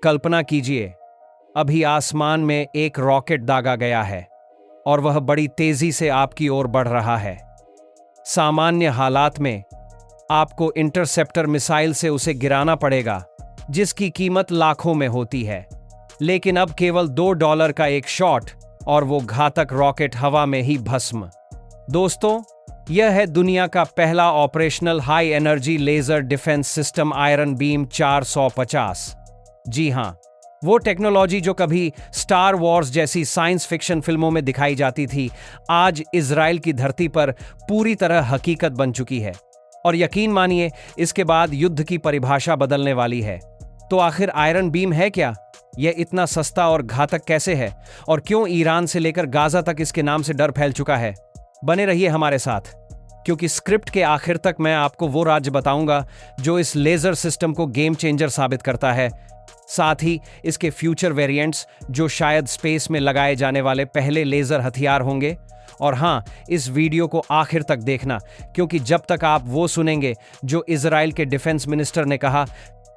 कल्पना कीजिए, अभी आसमान में एक रॉकेट दागा गया है और वह बड़ी तेजी से आपकी ओर बढ़ रहा है। सामान्य हालात में आपको इंटरसेप्टर मिसाइल से उसे गिराना पड़ेगा, जिसकी कीमत लाखों में होती है। लेकिन अब केवल $2 का एक शॉट और वो घातक रॉकेट हवा में ही भस्म। दोस्तों, यह है दुनिया का पहला operational high energy laser defence system Iron Beam 450। जी हां, वो टेक्नोलॉजी जो कभी स्टार वॉर्स जैसी साइंस फिक्शन फिल्मों में दिखाई जाती थी, आज इजराइल की धरती पर पूरी तरह हकीकत बन चुकी है। और यकीन मानिए, इसके बाद युद्ध की परिभाषा बदलने वाली है। तो आखिर आयरन बीम है क्या? यह इतना सस्ता और घातक कैसे है? और क्यों ईरान से लेकर गाजा तक इसके नाम से डर फैल चुका है? बने रहिए हमारे साथ, क्योंकि स्क्रिप्ट के आखिर तक मैं आपको वो राज्य बताऊंगा जो इस लेजर सिस्टम को गेम चेंजर साबित करता है। साथ ही इसके फ्यूचर वेरिएंट्स जो शायद स्पेस में लगाए जाने वाले पहले लेजर हथियार होंगे। और हां, इस वीडियो को आखिर तक देखना, क्योंकि जब तक आप वो सुनेंगे जो इजराइल के डिफेंस मिनिस्टर ने कहा,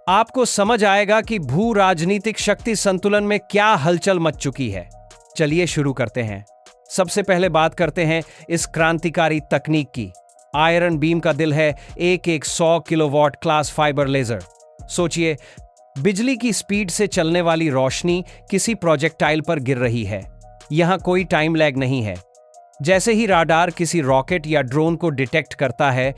आपको समझ आएगा कि भू राजनीतिक शक्ति संतुलन में क्या हलचल मच चुकी है। चलिए शुरू करते हैं। सबसे पहले बात करते हैं इस क्रांतिकारी तकनीक की। आयरन बीम का दिल है एक 100 किलोवाट क्लास फाइबर लेजर। सोचिए, बिजली की स्पीड से चलने वाली रोशनी किसी प्रोजेक्टाइल पर गिर रही है। यहां कोई टाइम लैग नहीं है। जैसे ही राडार किसी रॉकेट या ड्रोन को डिटेक्ट करता है,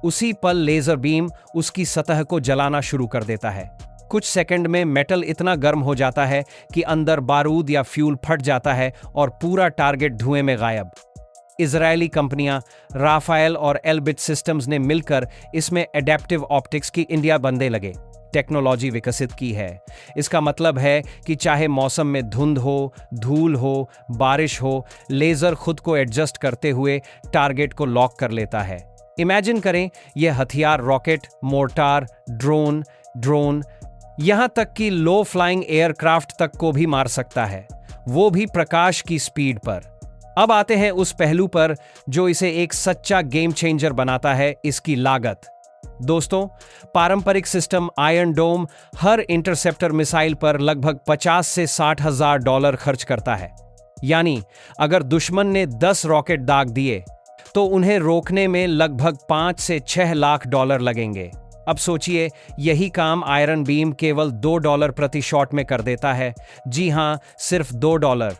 उसी पल लेजर बीम उसकी सतह को जलाना शुरू कर देता है। कुछ सेकंड में मेटल इतना गर्म हो जाता है कि अंदर बारूद या फ्यूल फट जाता है और पूरा टारगेट धुएं में गायब। इजरायली कंपनियां राफेल और एल्बिट सिस्टम्स ने मिलकर इसमें एडेप्टिव ऑप्टिक्स की इंडिया बंदे लगे टेक्नोलॉजी विकसित की है। इसका मतलब है कि चाहे मौसम में धुंध हो, धूल हो, बारिश हो, लेजर खुद को एडजस्ट करते हुए टारगेट को लॉक कर लेता है। इमेजिन करें, यह हथियार रॉकेट, मोर्टार, ड्रोन, यहां तक कि लो फ्लाइंग एयरक्राफ्ट तक को भी मार सकता है, वो भी प्रकाश की स्पीड पर। अब आते हैं उस पहलू पर जो इसे एक सच्चा गेम चेंजर बनाता है, इसकी लागत। दोस्तों, पारंपरिक सिस्टम आयरन डोम हर इंटरसेप्टर मिसाइल पर लगभग 50 से 60 हजार डॉलर खर्च करता है। यानी अगर दुश्मन ने 10 रॉकेट दाग दिए तो उन्हें रोकने में लगभग 5 से 6 लाख डॉलर लगेंगे। अब सोचिए, यही काम आयरन बीम केवल $2 प्रति शॉट में कर देता है। जी हां, सिर्फ $2।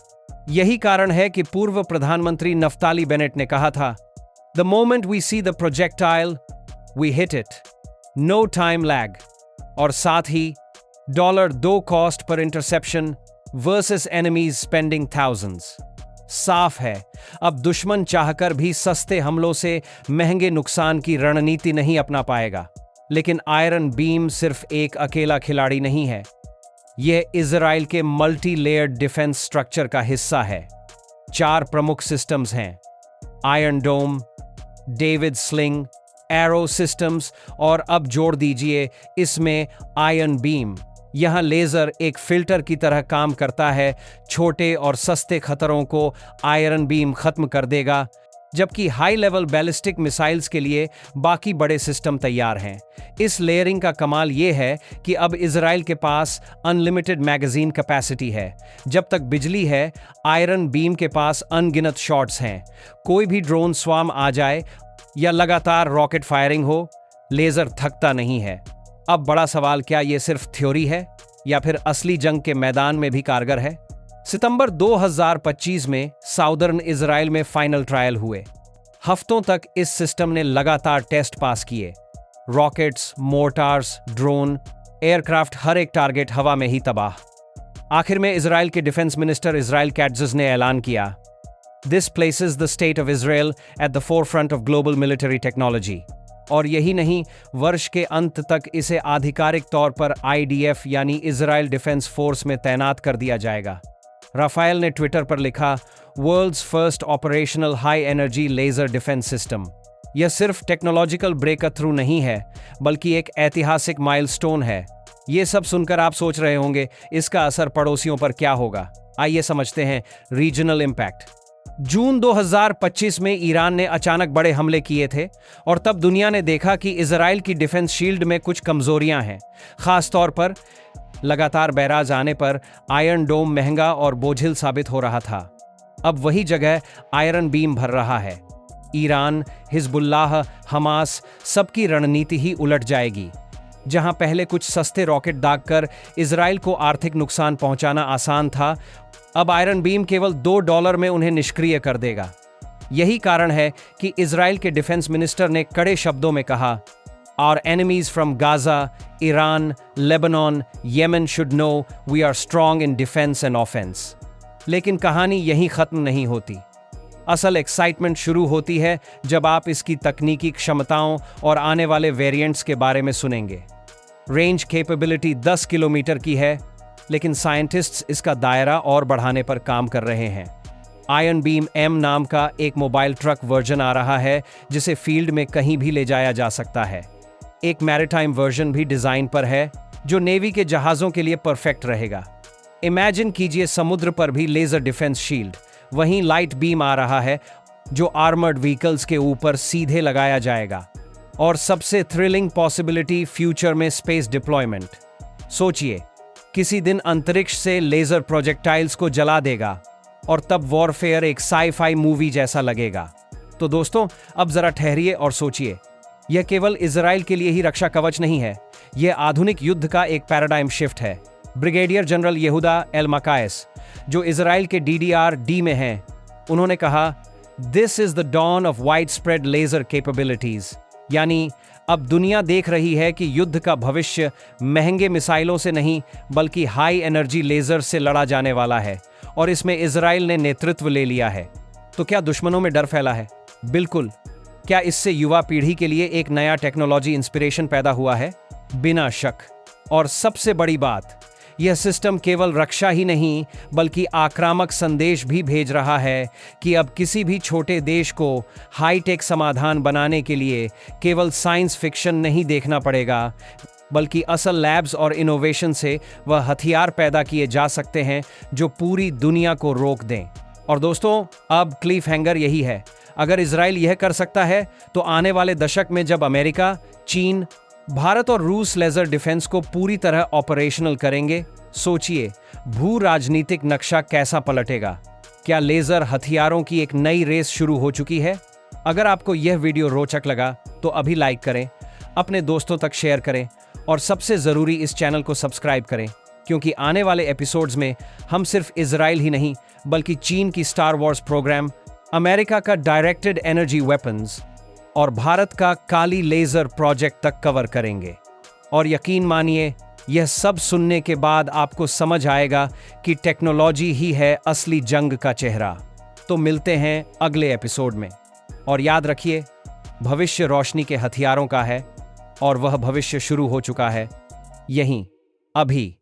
यही कारण है कि पूर्व प्रधानमंत्री नफ्ताली बेनेट ने कहा था, the moment we see the projectile we hit it, no time lag. और साथ ही $2 कॉस्ट पर interception versus enemies spending thousands. साफ है, अब दुश्मन चाहकर भी सस्ते हमलों से महंगे नुकसान की रणनीति नहीं अपना पाएगा। लेकिन आयरन बीम सिर्फ एक अकेला खिलाड़ी नहीं है, यह इजराइल के मल्टी लेयर्ड डिफेंस स्ट्रक्चर का हिस्सा है। 4 प्रमुख सिस्टम्स हैं, आयरन डोम, डेविड स्लिंग, एरो सिस्टम्स और अब जोड़ दीजिए इसमें आयरन बीम। यहां लेजर एक फिल्टर की तरह काम करता है, छोटे और सस्ते खतरों को आयरन बीम खत्म कर देगा, जबकि हाई लेवल बैलिस्टिक मिसाइल्स के लिए बाकी बड़े सिस्टम तैयार हैं। इस लेयरिंग का कमाल यह है कि अब इजराइल के पास अनलिमिटेड मैगजीन कैपेसिटी है। जब तक बिजली है, आयरन बीम के पास अनगिनत शॉट्स हैं। कोई भी ड्रोन स्वाम आ जाए या लगातार रॉकेट फायरिंग हो, लेजर थकता नहीं है। अब बड़ा सवाल, क्या यह सिर्फ थ्योरी है या फिर असली जंग के मैदान में भी कारगर है? सितंबर 2025 में साउदर्न इजराइल में फाइनल ट्रायल हुए। हफ्तों तक इस सिस्टम ने लगातार टेस्ट पास किए। रॉकेट्स, मोर्टार्स, ड्रोन, एयरक्राफ्ट, हर एक टारगेट हवा में ही तबाह। आखिर में इजराइल के डिफेंस मिनिस्टर इजराइल कैट्ज़ ने ऐलान किया, this places the state of Israel at the forefront of global military technology. और यही नहीं, वर्ष के अंत तक इसे आधिकारिक तौर पर IDF यानी इजराइल डिफेंस फोर्स में तैनात कर दिया जाएगा। राफेल ने ट्विटर पर लिखा, world's first operational high energy laser defence system. यह सिर्फ टेक्नोलॉजिकल ब्रेक थ्रू नहीं है, बल्कि एक ऐतिहासिक माइलस्टोन है। ये सब सुनकर आप सोच रहे होंगे, इसका असर पड़ोसियों पर क्या होगा? आइए समझते हैं रीजनल इम्पैक्ट। जून 2025 में ईरान ने अचानक बड़े हमले किए थे और तब दुनिया ने देखा कि इजराइल की डिफेंस शील्ड में कुछ कमजोरियां हैं, खास तौर पर लगातार बैराज आने पर आयरन डोम महंगा और बोझिल साबित हो रहा था। अब वही जगह आयरन बीम भर रहा है। ईरान, हिजबुल्लाह, हमास, सबकी रणनीति ही उलट जाएगी। जहां पहले कुछ सस्ते रॉकेट दागकर इजराइल को आर्थिक नुकसान पहुंचाना आसान था, अब आयरन बीम केवल $2 में उन्हें निष्क्रिय कर देगा। यही कारण है कि इजराइल के डिफेंस मिनिस्टर ने कड़े शब्दों में कहा, Our enemies from Gaza, Iran, Lebanon, Yemen should know we are strong in defense and offense। लेकिन कहानी यहीं खत्म नहीं होती। असल एक्साइटमेंट शुरू होती है जब आप इसकी तकनीकी क्षमताओं और आने वाले वेरिएंट्स के बारे में सुनेंगे। रेंज कैपेबिलिटी 10 किलोमीटर की है, लेकिन साइंटिस्ट्स इसका दायरा और बढ़ाने पर काम कर रहे हैं। आयरन बीम M नाम का एक मोबाइल ट्रक वर्जन आ रहा है, जिसे फील्ड में कहीं भी ले जाया जा सकता है। एक मैरीटाइम वर्जन भी डिजाइन पर है, जो नेवी के जहाजों के लिए परफेक्ट रहेगा। इमेजिन कीजिए समुद्र पर भी लेजर डिफेंस शील्ड। वहीं लाइट बीम आ रहा है, जो आर्मर्ड व्हीकल्स के ऊपर सीधे लगाया जाएगा। और सबसे थ्रिलिंग पॉसिबिलिटी, फ्यूचर में स्पेस डिप्लॉयमेंट। सोचिए, किसी दिन अंतरिक्ष से लेजर प्रोजेक्टाइल्स को जला देगा और तब वॉरफेयर एक साई-फाई मूवी जैसा लगेगा। तो दोस्तों, अब जरा ठहरिए और सोचिए। यह केवल इजराइल के लिए ही रक्षा कवच नहीं है, यह आधुनिक युद्ध का एक पैराडाइम शिफ्ट है। ब्रिगेडियर जनरल यहूदा एल-मकायस, जो इजराइल के DDR-D में हैं, उन्होंने कहा, this is the dawn of wide spread laser capabilities. यानी अब दुनिया देख रही है कि युद्ध का भविष्य महंगे मिसाइलों से नहीं, बल्कि हाई एनर्जी लेजर से लड़ा जाने वाला है, और इसमें इजराइल ने नेतृत्व ले लिया है। तो क्या दुश्मनों में डर फैला है? बिल्कुल। क्या इससे युवा पीढ़ी के लिए एक नया टेक्नोलॉजी इंस्पिरेशन पैदा हुआ है? बिना शक। और सबसे बड़ी बात, यह सिस्टम केवल रक्षा ही नहीं, बल्कि आक्रामक संदेश भी भेज रहा है कि अब किसी भी छोटे देश को हाईटेक समाधान बनाने के लिए केवल साइंस फिक्शन नहीं देखना पड़ेगा, बल्कि असल लैब्स और इनोवेशन से वह हथियार पैदा किए जा सकते हैं जो पूरी दुनिया को रोक दें। और दोस्तों, अब क्लिफ हैंगर यही है। अगर इजराइल यह कर सकता है, तो आने वाले दशक में जब अमेरिका, चीन, भारत और रूस लेजर डिफेंस को पूरी तरह ऑपरेशनल करेंगे, सोचिए भू राजनीतिक नक्शा कैसा पलटेगा। क्या लेजर हथियारों की एक नई रेस शुरू हो चुकी है? अगर आपको यह वीडियो रोचक लगा तो अभी लाइक करें, अपने दोस्तों तक शेयर करें और सबसे जरूरी इस चैनल को सब्सक्राइब करें, क्योंकि आने वाले एपिसोड्स में हम सिर्फ इजराइल ही नहीं, बल्कि चीन की स्टार वॉर्स प्रोग्राम, अमेरिका का डायरेक्टेड एनर्जी वेपन्स और भारत का काली लेजर प्रोजेक्ट तक कवर करेंगे। और यकीन मानिए, यह सब सुनने के बाद आपको समझ आएगा कि टेक्नोलॉजी ही है असली जंग का चेहरा। तो मिलते हैं अगले एपिसोड में, और याद रखिए, भविष्य रोशनी के हथियारों का है, और वह भविष्य शुरू हो चुका है यहीं, अभी।